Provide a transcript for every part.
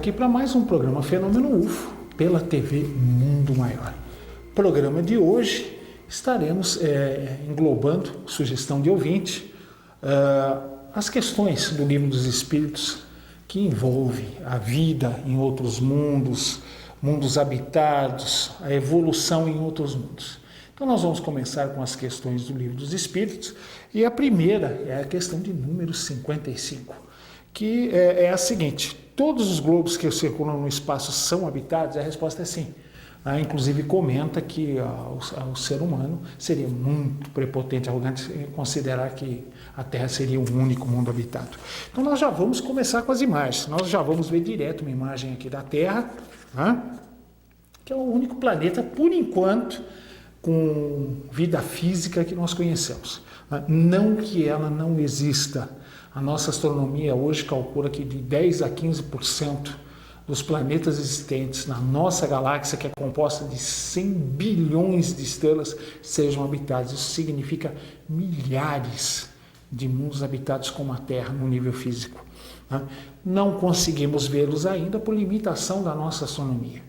aqui para mais um programa Fenômeno UFO pela TV Mundo Maior. Programa de hoje estaremos englobando, sugestão de ouvinte, as questões do Livro dos Espíritos que envolvem a vida em outros mundos, mundos habitados, a evolução em outros mundos. Então nós vamos começar com as questões do Livro dos Espíritos e a primeira é a questão de número 55, que é a seguinte: todos os globos que circulam no espaço são habitados? A resposta é sim. Inclusive comenta que o ser humano seria muito prepotente, arrogante em considerar que a Terra seria o único mundo habitado. Então nós já vamos começar com as imagens. Nós já vamos ver direto uma imagem aqui da Terra, que é o único planeta, por enquanto, com vida física que nós conhecemos. Não que ela não exista. A nossa astronomia hoje calcula que de 10 a 15% dos planetas existentes na nossa galáxia, que é composta de 100 bilhões de estrelas, sejam habitados. Isso significa milhares de mundos habitados como a Terra no nível físico. Não conseguimos vê-los ainda por limitação da nossa astronomia,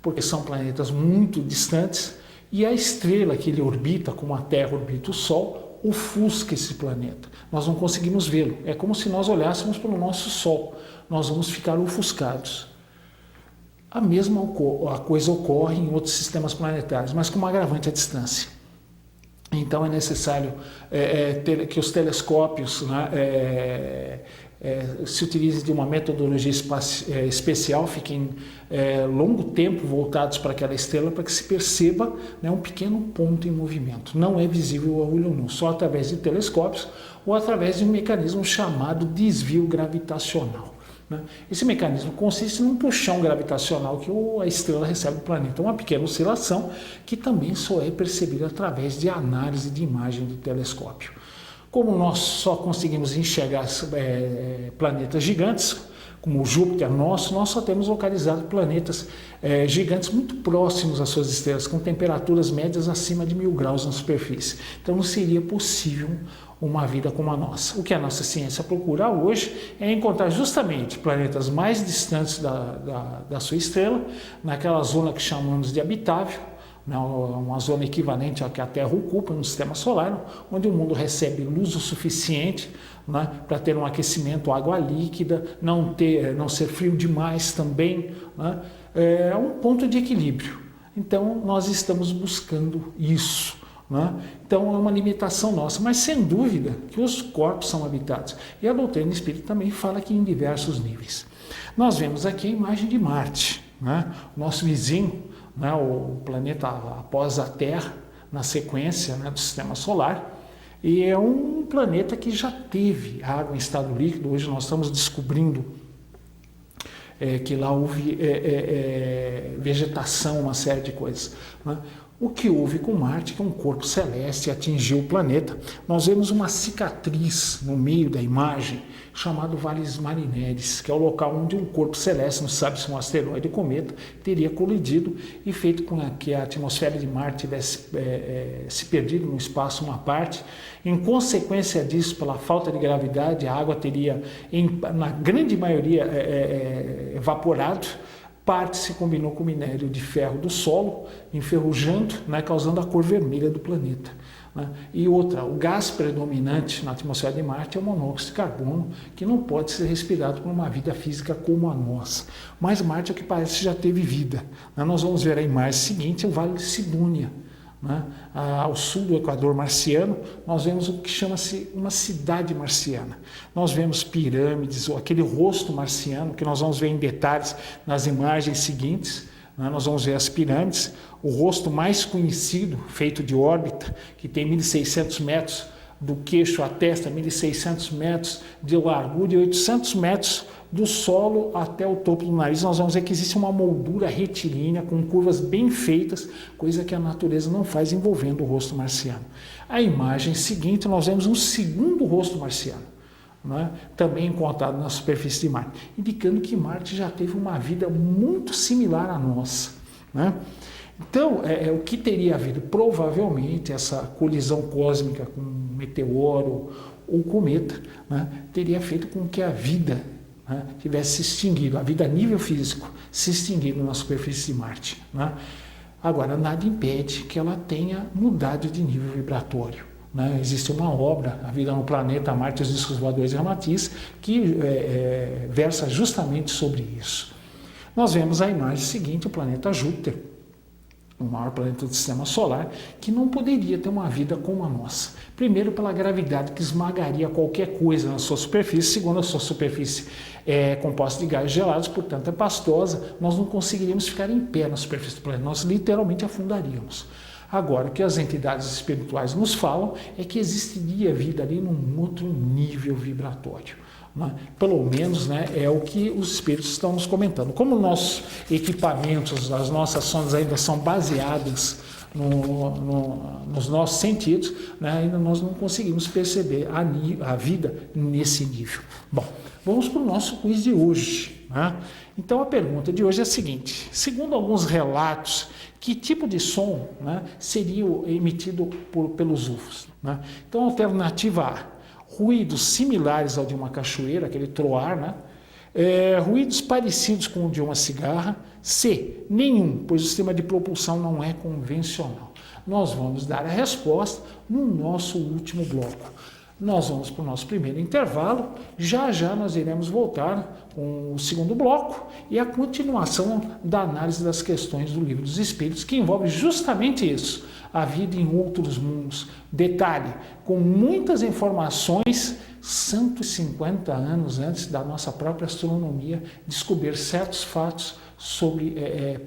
porque são planetas muito distantes e a estrela que ele orbita, como a Terra orbita o Sol, ofusca esse planeta. Nós não conseguimos vê-lo. É como se nós olhássemos para o nosso Sol. Nós vamos ficar ofuscados. A mesma coisa ocorre em outros sistemas planetários, mas com um agravante à distância. Então é necessário que os telescópios se utilizem de uma metodologia especial, fiquem longo tempo voltados para aquela estrela, para que se perceba um pequeno ponto em movimento. Não é visível a olho nu, só através de telescópios ou através de um mecanismo chamado desvio gravitacional. Esse mecanismo consiste num puxão gravitacional que a estrela recebe do planeta, uma pequena oscilação que também só é percebida através de análise de imagem de telescópio. Como nós só conseguimos enxergar planetas gigantes, como o Júpiter nós só temos localizado planetas gigantes muito próximos às suas estrelas, com temperaturas médias acima de 1000 graus na superfície. Então não seria possível uma vida como a nossa. O que a nossa ciência procura hoje é encontrar justamente planetas mais distantes da sua estrela, naquela zona que chamamos de habitável, uma zona equivalente à que a Terra ocupa no sistema solar, onde o mundo recebe luz o suficiente para ter um aquecimento, água líquida, não ser frio demais também. É um ponto de equilíbrio. Então nós estamos buscando isso. Então é uma limitação nossa, mas sem dúvida que os corpos são habitados. E a doutrina espírita também fala que em diversos níveis. Nós vemos aqui a imagem de Marte, nosso vizinho, o planeta após a Terra, na sequência do sistema solar, e é um planeta que já teve água em estado líquido. Hoje nós estamos descobrindo que lá houve vegetação, uma série de coisas. O que houve com Marte, que é um corpo celeste, atingiu o planeta. Nós vemos uma cicatriz no meio da imagem, chamado Valles Marineris, que é o local onde um corpo celeste, não se sabe se um asteroide ou cometa, teria colidido e feito com que a atmosfera de Marte tivesse se perdido no espaço uma parte. Em consequência disso, pela falta de gravidade, a água teria, na grande maioria, evaporado. Parte se combinou com o minério de ferro do solo, enferrujando, causando a cor vermelha do planeta. E outra, o gás predominante na atmosfera de Marte é o monóxido de carbono, que não pode ser respirado por uma vida física como a nossa. Mas Marte, ao que parece, já teve vida. Nós vamos ver a imagem seguinte, o Vale de Sidônia. Ao sul do Equador marciano, nós vemos o que chama-se uma cidade marciana. Nós vemos pirâmides, ou aquele rosto marciano, que nós vamos ver em detalhes nas imagens seguintes. Nós vamos ver as pirâmides, o rosto mais conhecido, feito de órbita, que tem 1.600 metros do queixo à testa, 1.600 metros de largura e 800 metros do solo até o topo do nariz. Nós vamos ver que existe uma moldura retilínea com curvas bem feitas, coisa que a natureza não faz envolvendo o rosto marciano. A imagem seguinte, nós vemos um segundo rosto marciano, também encontrado na superfície de Marte, indicando que Marte já teve uma vida muito similar à nossa. Então, o que teria havido? Provavelmente essa colisão cósmica com um meteoro ou cometa teria feito com que a vida né, tivesse se extinguido, a vida a nível físico se extinguido na superfície de Marte, né? Agora, nada impede que ela tenha mudado de nível vibratório, né? Existe uma obra, A Vida no Planeta Marte, os Discos Voadores de Ramatiz, que versa justamente sobre isso. Nós vemos a imagem seguinte, o planeta Júpiter, o maior planeta do sistema solar, que não poderia ter uma vida como a nossa. Primeiro, pela gravidade que esmagaria qualquer coisa na sua superfície. Segundo, a sua superfície é composta de gases gelados, portanto é pastosa, nós não conseguiríamos ficar em pé na superfície do planeta, nós literalmente afundaríamos. Agora, o que as entidades espirituais nos falam é que existiria vida ali num outro nível vibratório. Né? Pelo menos, né, é o que os espíritos estão nos comentando. Como nossos equipamentos, as nossas sondas ainda são baseadas nos nossos sentidos, né, ainda nós não conseguimos perceber a vida nesse nível. Bom, vamos para o nosso quiz de hoje. Né? Então a pergunta de hoje é a seguinte: segundo alguns relatos, que tipo de som, né, seria emitido pelos UFOs? Né? Então, alternativa A: ruídos similares ao de uma cachoeira, aquele troar, né? Ruídos parecidos com o de uma cigarra. C: nenhum, pois o sistema de propulsão não é convencional. Nós vamos dar a resposta no nosso último bloco. Nós vamos para o nosso primeiro intervalo, já já nós iremos voltar com o segundo bloco e a continuação da análise das questões do Livro dos Espíritos, que envolve justamente isso, a vida em outros mundos. Detalhe, com muitas informações, 150 anos antes da nossa própria astronomia descobrir certos fatos sobre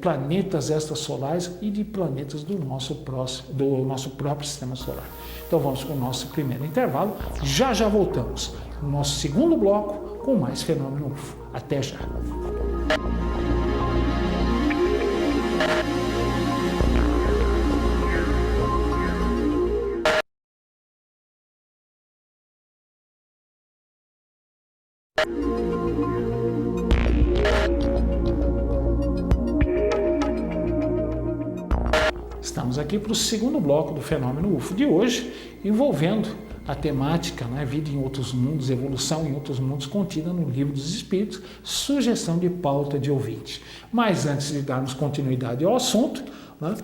planetas extrasolares e de planetas do nosso próprio sistema solar. Então vamos com o nosso primeiro intervalo, já já voltamos no nosso segundo bloco com mais Fenômeno UFO. Até já! Estamos aqui para o segundo bloco do Fenômeno UFO de hoje, envolvendo a temática, né, vida em outros mundos, evolução em outros mundos, contida no Livro dos Espíritos, sugestão de pauta de ouvinte. Mas antes de darmos continuidade ao assunto, né,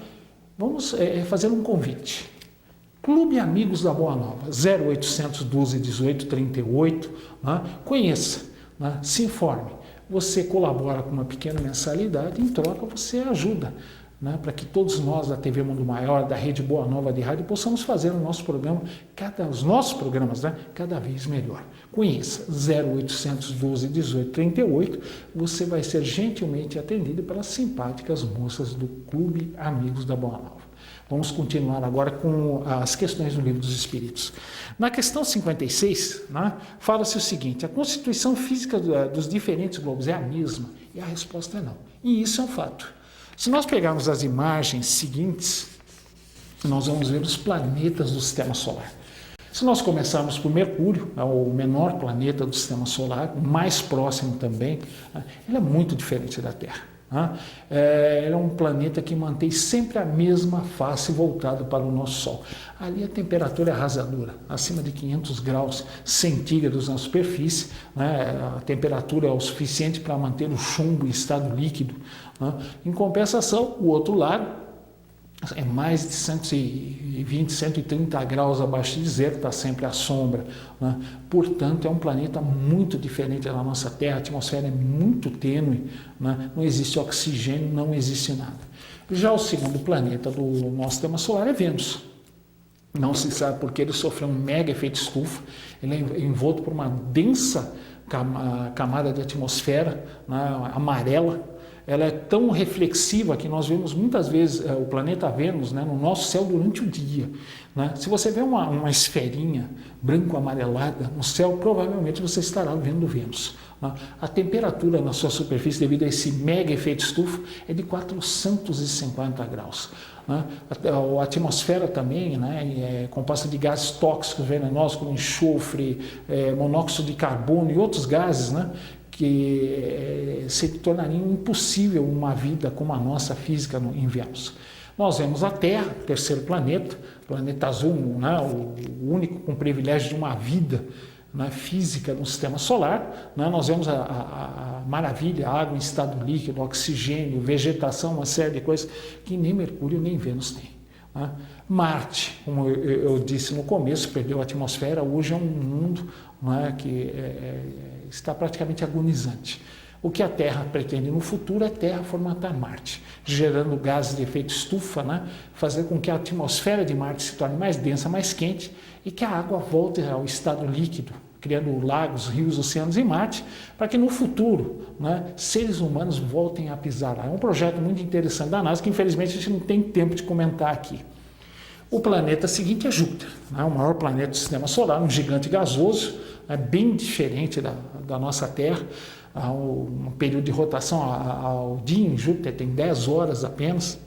vamos fazer um convite. Clube Amigos da Boa Nova, 0800 12 18 38, né, conheça, né, se informe. Você colabora com uma pequena mensalidade, em troca você ajuda, né, para que todos nós da TV Mundo Maior, da Rede Boa Nova de Rádio, possamos fazer o nosso programa, os nossos programas, né, cada vez melhor. Conheça 0800 12 18 38, você vai ser gentilmente atendido pelas simpáticas moças do Clube Amigos da Boa Nova. Vamos continuar agora com as questões do Livro dos Espíritos. Na questão 56, né, fala-se o seguinte: a constituição física dos diferentes globos é a mesma? E a resposta é não. E isso é um fato. Se nós pegarmos as imagens seguintes, nós vamos ver os planetas do Sistema Solar. Se nós começarmos por Mercúrio, o menor planeta do Sistema Solar, o mais próximo também, ele é muito diferente da Terra. Ele é um planeta que mantém sempre a mesma face voltada para o nosso Sol. Ali a temperatura é arrasadora, acima de 500 graus centígrados na superfície, né? A temperatura é o suficiente para manter o chumbo em estado líquido. Né? Em compensação, o outro lado é mais de 120, 130 graus abaixo de zero, está sempre à sombra. Né? Portanto, é um planeta muito diferente da nossa Terra, a atmosfera é muito tênue, né? Não existe oxigênio, não existe nada. Já o segundo planeta do nosso sistema solar é Vênus. Não se sabe porque ele sofreu um mega efeito estufa, ele é envolto por uma densa camada de atmosfera, né, amarela. Ela é tão reflexiva que nós vemos muitas vezes o planeta Vênus, né, no nosso céu durante o dia. Né? Se você vê uma esferinha branco-amarelada no céu, provavelmente você estará vendo Vênus. Né? A temperatura na sua superfície, devido a esse mega efeito estufa, é de 450 graus. Né? A atmosfera também, né, é composta de gases tóxicos venenosos, como enxofre, monóxido de carbono e outros gases, né, que se tornaria impossível uma vida como a nossa física em Vênus. Nós vemos a Terra, terceiro planeta azul, né, o único com privilégio de uma vida né, física no sistema solar, né, nós vemos a maravilha, a água em estado líquido, oxigênio, vegetação, uma série de coisas que nem Mercúrio nem Vênus tem. Né? Marte, como eu disse no começo, perdeu a atmosfera, hoje é um mundo, né, que está praticamente agonizante. O que a Terra pretende no futuro é terraformatar Marte, gerando gases de efeito estufa, né? Fazer com que a atmosfera de Marte se torne mais densa, mais quente e que a água volte ao estado líquido, criando lagos, rios, oceanos em Marte, para que no futuro, né, seres humanos voltem a pisar lá. É um projeto muito interessante da NASA que infelizmente a gente não tem tempo de comentar aqui. O planeta seguinte é Júpiter, né, o maior planeta do sistema solar, um gigante gasoso, bem diferente da nossa Terra. Um período de rotação ao dia em Júpiter tem 10 horas apenas,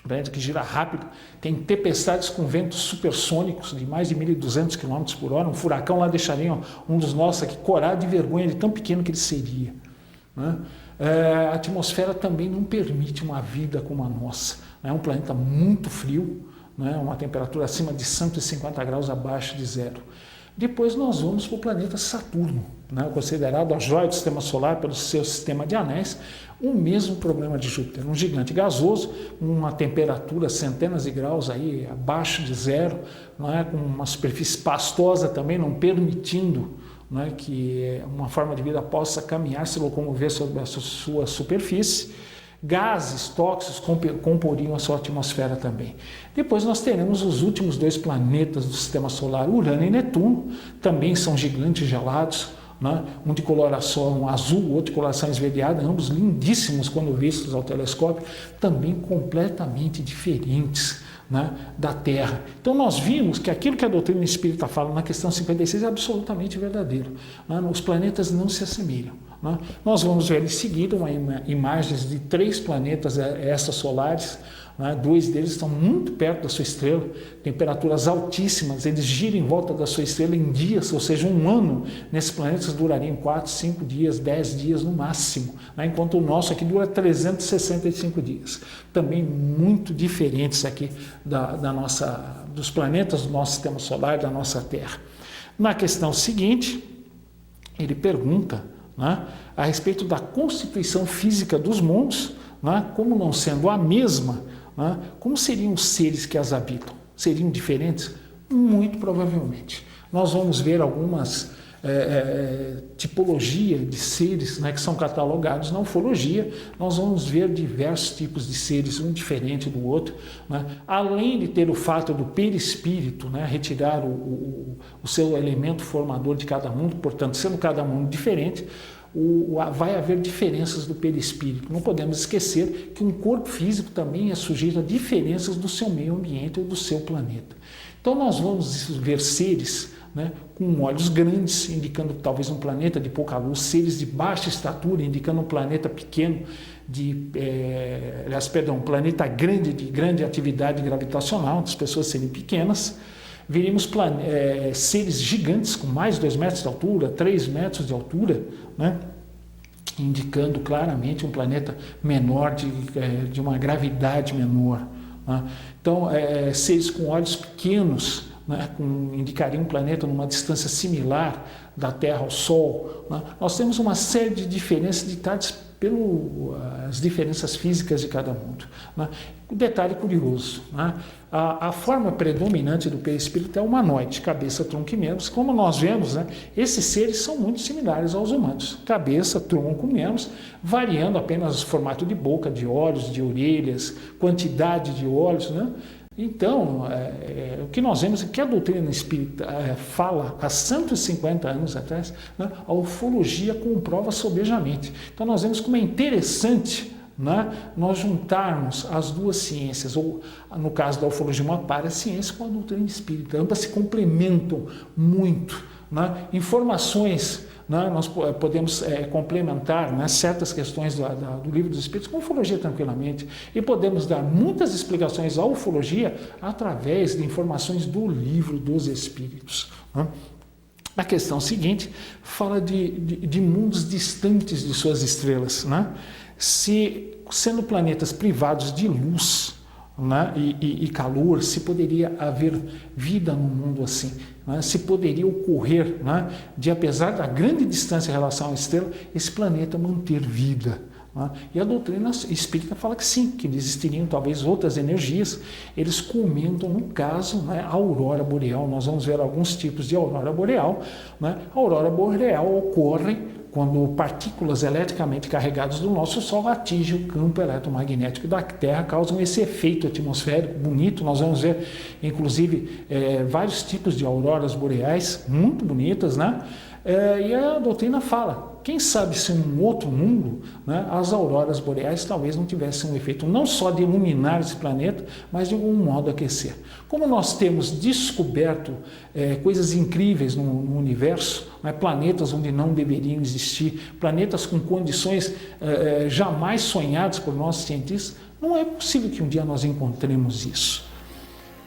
planeta que gira rápido, tem tempestades com ventos supersônicos de mais de 1.200 km por hora, um furacão lá deixaria um dos nossos aqui corado de vergonha de tão pequeno que ele seria. Né? A atmosfera também não permite uma vida como a nossa, é um planeta muito frio, né? Uma temperatura acima de 150 graus abaixo de zero. Depois nós vamos para o planeta Saturno, né, considerado a joia do sistema solar pelo seu sistema de anéis, o mesmo problema de Júpiter, um gigante gasoso, uma temperatura centenas de graus aí abaixo de zero, né, com uma superfície pastosa também, não permitindo, né, que uma forma de vida possa caminhar, se locomover sobre a sua superfície. Gases tóxicos comporiam a sua atmosfera também. Depois nós teremos os últimos 2 planetas do sistema solar, Urano e Netuno, também são gigantes gelados, né? Um de coloração azul, outro de coloração esverdeada, ambos lindíssimos quando vistos ao telescópio, também completamente diferentes, né, da Terra. Então nós vimos que aquilo que a doutrina espírita fala na questão 56 é absolutamente verdadeiro. Né? Os planetas não se assemelham. Né? Nós vamos ver em seguida imagens de 3 planetas extrasolares, né? 2 deles estão muito perto da sua estrela, temperaturas altíssimas, eles giram em volta da sua estrela em dias, ou seja, um ano nesses planetas durariam 4, 5 dias, 10 dias no máximo, né? Enquanto o nosso aqui dura 365 dias. Também muito diferentes aqui dos planetas do nosso sistema solar, da nossa Terra. Na questão seguinte, ele pergunta, né, a respeito da constituição física dos mundos, né, como não sendo a mesma, né, como seriam os seres que as habitam? Seriam diferentes? Muito provavelmente. Nós vamos ver algumas tipologia de seres, né, que são catalogados na ufologia. Nós vamos ver diversos tipos de seres, um diferente do outro, né? Além de ter o fato do perispírito, né, retirar o seu elemento formador de cada mundo, portanto, sendo cada mundo diferente, vai haver diferenças do perispírito. Não podemos esquecer que um corpo físico também é sujeito a diferenças do seu meio ambiente ou do seu planeta. Então nós vamos ver seres, né, com olhos grandes, indicando talvez um planeta de pouca luz, seres de baixa estatura, indicando um planeta pequeno, um planeta grande, de grande atividade gravitacional, as pessoas serem pequenas. Veríamos seres gigantes com mais de 2 metros de altura, 3 metros de altura, né, indicando claramente um planeta menor, de uma gravidade menor. Né? Então, seres com olhos pequenos, né, indicaria um planeta numa distância similar da Terra ao Sol. Né? Nós temos uma série de diferenças ditadas pelas diferenças físicas de cada mundo. Né? Um detalhe curioso, né? A forma predominante do perispírito é humanoide, cabeça, tronco e membros. Como nós vemos, né, esses seres são muito similares aos humanos, cabeça, tronco, membros, variando apenas o formato de boca, de olhos, de orelhas, quantidade de olhos, né? Então, o que nós vemos é que a doutrina espírita fala há 150 anos atrás, né, a ufologia comprova sobejamente. Então, nós vemos como é interessante, né, nós juntarmos as duas ciências, ou no caso da ufologia, uma paraciência com a doutrina espírita. Ambas se complementam muito. Né? Informações, né, nós podemos complementar, né, certas questões do livro dos Espíritos com a ufologia tranquilamente, e podemos dar muitas explicações à ufologia através de informações do livro dos Espíritos. Né? A questão seguinte fala de mundos distantes de suas estrelas, né? Sendo planetas privados de luz, né, e calor, se poderia haver vida no mundo assim, né, se poderia ocorrer, né, de apesar da grande distância em relação à estrela, esse planeta manter vida. Né? E a doutrina espírita fala que sim, que existiriam talvez outras energias. Eles comentam, no caso, né, a aurora boreal. Nós vamos ver alguns tipos de aurora boreal. Né? A aurora boreal ocorre quando partículas eletricamente carregadas do nosso Sol atingem o campo eletromagnético da Terra, causam esse efeito atmosférico bonito. Nós vamos ver, inclusive, vários tipos de auroras boreais, muito bonitas, né? E a doutrina fala, quem sabe se em um outro mundo, né, as auroras boreais talvez não tivessem um efeito não só de iluminar esse planeta, mas de algum modo aquecer. Como nós temos descoberto coisas incríveis no universo, né, planetas onde não deveriam existir, planetas com condições jamais sonhadas por nossos cientistas, não é possível que um dia nós encontremos isso.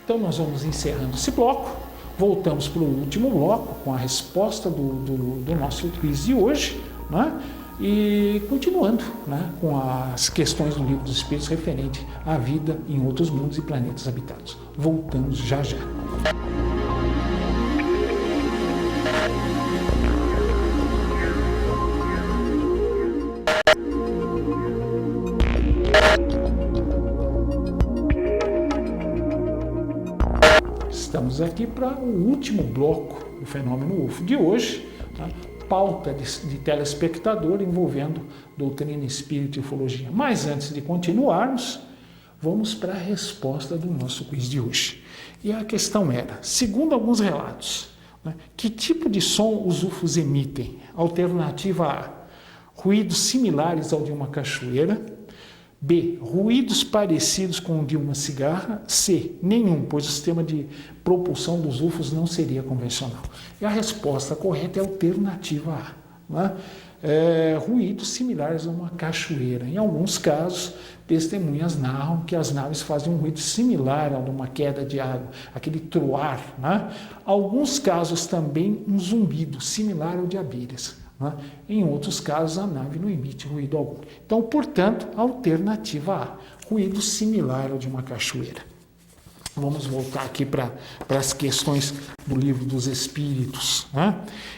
Então nós vamos encerrando esse bloco. Voltamos para o último bloco com a resposta do nosso quiz de hoje, né? E continuando, né, com as questões do Livro dos Espíritos referente à vida em outros mundos e planetas habitados. Voltamos já já. Estamos aqui para o último bloco do fenômeno UFO de hoje, tá? Pauta de telespectador envolvendo doutrina espírita e ufologia. Mas antes de continuarmos, vamos para a resposta do nosso quiz de hoje. E a questão era, segundo alguns relatos, né, que tipo de som os UFOs emitem? Alternativa A, ruídos similares ao de uma cachoeira. B, ruídos parecidos com o de uma cigarra. C, nenhum, pois o sistema de propulsão dos UFOs não seria convencional. E a resposta correta é a alternativa A. Né? Ruídos similares a uma cachoeira. Em alguns casos, testemunhas narram que as naves fazem um ruído similar ao de uma queda de água, aquele troar. Né? Alguns casos também um zumbido similar ao de abelhas. Em outros casos, a nave não emite ruído algum. Então, portanto, alternativa A, ruído similar ao de uma cachoeira. Vamos voltar aqui para as questões do Livro dos Espíritos. Né?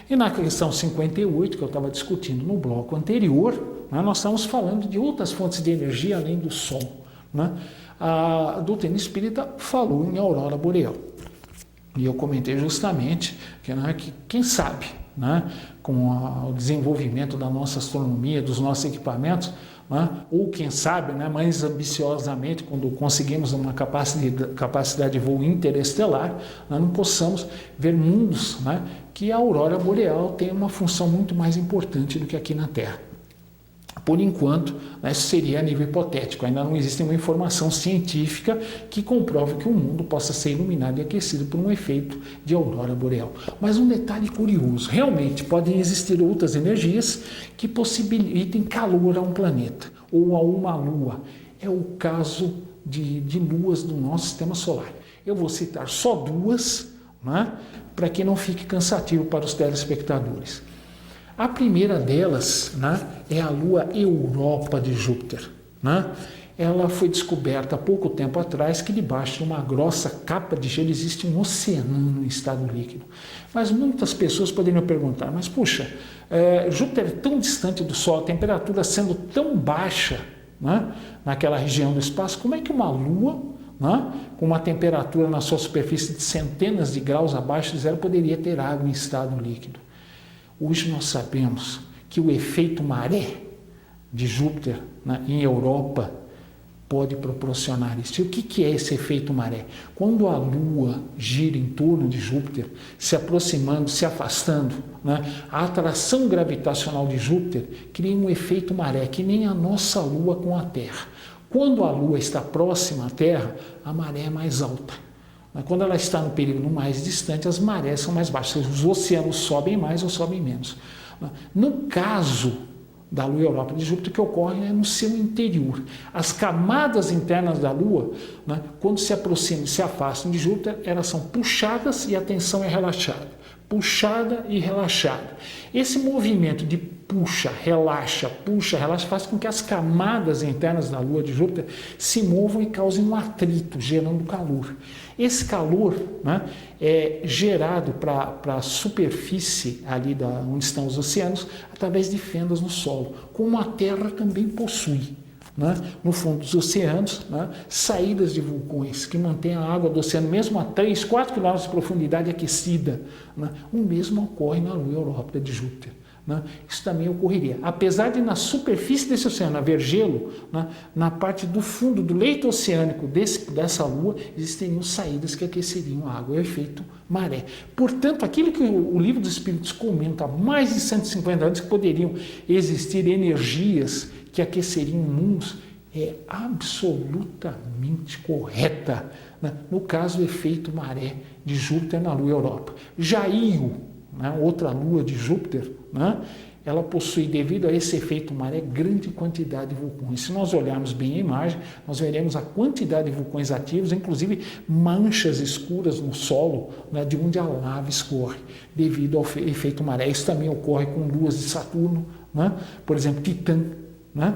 E na questão 58, que eu estava discutindo no bloco anterior, né, nós estamos falando de outras fontes de energia além do som. Né? A doutrina espírita falou em aurora boreal. E eu comentei justamente que quem sabe, né, com o desenvolvimento da nossa astronomia, dos nossos equipamentos, né, ou quem sabe, né, mais ambiciosamente, quando conseguimos uma capacidade de voo interestelar, nós não possamos ver mundos, né, que a aurora boreal tem uma função muito mais importante do que aqui na Terra. Por enquanto, né, isso seria a nível hipotético, ainda não existe uma informação científica que comprove que o mundo possa ser iluminado e aquecido por um efeito de aurora boreal. Mas um detalhe curioso, realmente podem existir outras energias que possibilitem calor a um planeta ou a uma lua. É o caso de luas do nosso sistema solar. Eu vou citar só duas, né, para que não fique cansativo para os telespectadores. A primeira delas, né, é a lua Europa de Júpiter. Né? Ela foi descoberta há pouco tempo atrás que debaixo de uma grossa capa de gelo existe um oceano em estado líquido. Mas muitas pessoas poderiam perguntar, mas puxa, Júpiter é tão distante do Sol, a temperatura sendo tão baixa, né, naquela região do espaço, como é que uma lua, né, com uma temperatura na sua superfície de centenas de graus abaixo de zero poderia ter água em estado líquido? Hoje nós sabemos que o efeito maré de Júpiter, né, em Europa pode proporcionar isso. E o que é esse efeito maré? Quando a Lua gira em torno de Júpiter, se aproximando, se afastando, né, a atração gravitacional de Júpiter cria um efeito maré, que nem a nossa Lua com a Terra. Quando a Lua está próxima à Terra, a maré é mais alta. Quando ela está no período mais distante, as marés são mais baixas, os oceanos sobem mais ou sobem menos. No caso da Lua Europa de Júpiter, o que ocorre é no seu interior. As camadas internas da Lua, né, quando se aproximam e se afastam de Júpiter, elas são puxadas e a tensão é relaxada. puxada e relaxada. Esse movimento de puxa, relaxa faz com que as camadas internas da Lua de Júpiter se movam e causem um atrito, gerando calor. Esse calor, né, é gerado para a superfície ali onde estão os oceanos através de fendas no solo, como a Terra também possui. Né, no fundo dos oceanos, né, saídas de vulcões que mantêm a água do oceano mesmo a 3, 4 quilômetros de profundidade aquecida. Né, o mesmo ocorre na Lua Europa de Júpiter. Né, isso também ocorreria. Apesar de na superfície desse oceano haver gelo, né, na parte do fundo do leito oceânico dessa Lua existiriam saídas que aqueceriam a água, o efeito maré. Portanto, aquilo que o Livro dos Espíritos comenta há mais de 150 anos, que poderiam existir energias que aqueceriam mundos, é absolutamente correta. Né? No caso, o efeito maré de Júpiter na Lua Europa. Já Io, né, outra lua de Júpiter, né, ela possui, devido a esse efeito maré, grande quantidade de vulcões. Se nós olharmos bem a imagem, nós veremos a quantidade de vulcões ativos, inclusive manchas escuras no solo, né, de onde a lava escorre, devido ao efeito maré. Isso também ocorre com luas de Saturno, né, por exemplo, Titã. Né?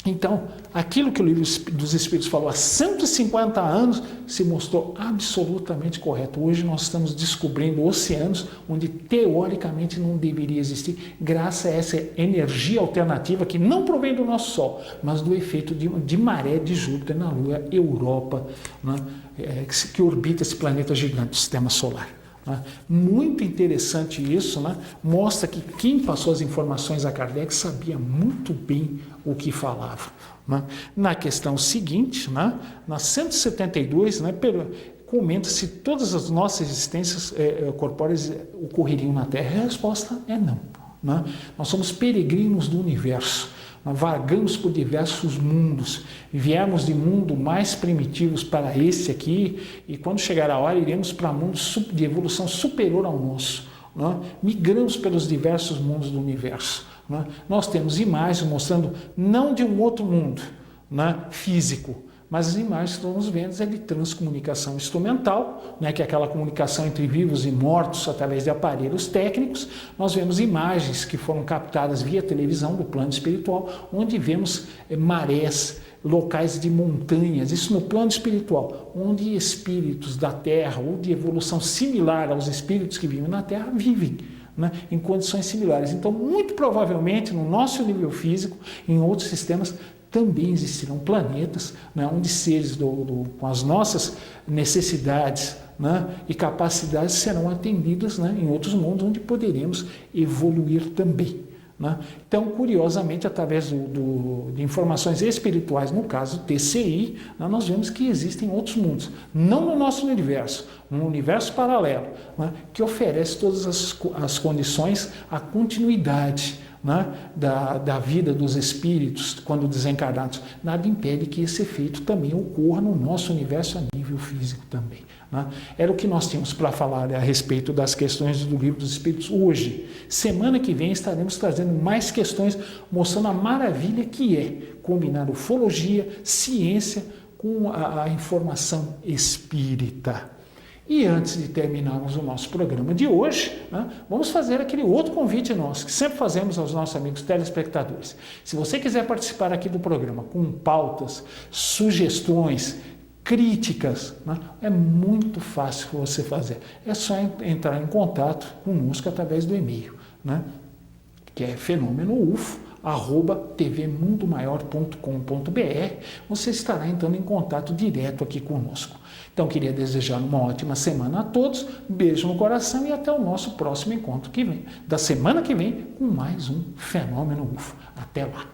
Então, aquilo que o Livro dos Espíritos falou há 150 anos se mostrou absolutamente correto. Hoje nós estamos descobrindo oceanos onde teoricamente não deveria existir, graças a essa energia alternativa que não provém do nosso Sol, mas do efeito de maré de Júpiter na Lua Europa, né? Que orbita esse planeta gigante do Sistema Solar. Muito interessante isso, né? Mostra que quem passou as informações a Kardec sabia muito bem o que falava. Né? Na questão seguinte, né? Na 172, né? Comenta-se todas as nossas existências corpóreas ocorreriam na Terra. A resposta é não. Né? Nós somos peregrinos do universo. Vagamos por diversos mundos, viemos de mundos mais primitivos para esse aqui, e quando chegar a hora iremos para mundos de evolução superior ao nosso. Né? Migramos pelos diversos mundos do universo. Né? Nós temos imagens mostrando não de um outro mundo, né, físico, mas as imagens que estamos vendo é de transcomunicação instrumental, né, que é aquela comunicação entre vivos e mortos através de aparelhos técnicos. Nós vemos imagens que foram captadas via televisão do plano espiritual, onde vemos marés, locais de montanhas, isso no plano espiritual, onde espíritos da Terra ou de evolução similar aos espíritos que vivem na Terra vivem. Né, em condições similares. Então, muito provavelmente, no nosso nível físico, em outros sistemas, também existirão planetas, né, onde seres com as nossas necessidades, né, e capacidades serão atendidas, né, em outros mundos onde poderemos evoluir também. Né? Então, curiosamente, através de informações espirituais, no caso TCI, né, nós vemos que existem outros mundos, não no nosso universo, um universo paralelo, né, que oferece todas as condições, a continuidade, né, da vida dos espíritos quando desencarnados. Nada impede que esse efeito também ocorra no nosso universo a nível físico também. Né? Era o que nós tínhamos para falar a respeito das questões do Livro dos Espíritos hoje. Semana que vem estaremos trazendo mais questões mostrando a maravilha que é combinar ufologia, ciência com a informação espírita. E antes de terminarmos o nosso programa de hoje, né, vamos fazer aquele outro convite nosso, que sempre fazemos aos nossos amigos telespectadores. Se você quiser participar aqui do programa com pautas, sugestões, críticas, né, é muito fácil você fazer. É só entrar em contato conosco através do e-mail, né, que é fenômenoufo@tvmundomaior.com.br. Você estará entrando em contato direto aqui conosco. Então, queria desejar uma ótima semana a todos, beijo no coração e até o nosso próximo encontro que vem, da semana que vem, com mais um Fenômeno UFO. Até lá!